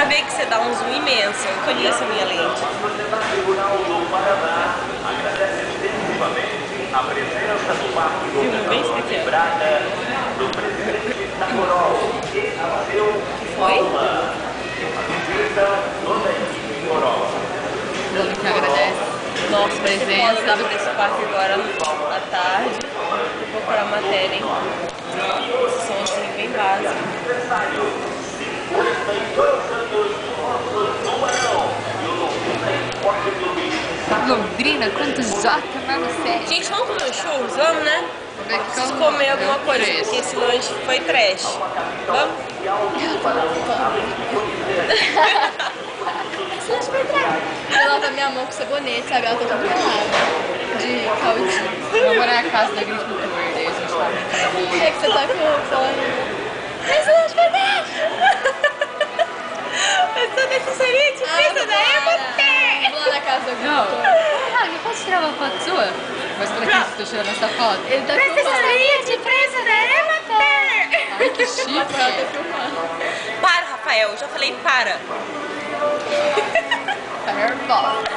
pra ver que você dá um zoom imenso. Eu conheço a minha lente. Filme bem isso aqui, Foi? Todo que agradece. Nossa, Presença. eu tava desse parque agora à tarde. Vou procurar matéria, hein? Som assim bem básico. Londrina, quanto J, mas sério. Gente, vamos comer um churros? Vamos, né? Preciso comer alguma coisa, porque esse lanche foi trash. Vamos? Esse lanche foi trash. Eu lavo a minha mão com sabonete, sabe? Ela tá toda pelada. De caudinho. Vamos na casa da agricultura, daí a gente tá brincando. É que você tá com fome. Esse lanche foi trash. Eu sou necessariamente presa da Emater! Vou lá na casa do Não. agricultor. Eu posso tirar uma foto sua? Mas pra que você tá tirando essa foto? Ele tá filmando. presa da Emater! Ai, que chique. Ela tá filmando. Para, Rafael, eu já falei para. Fireball.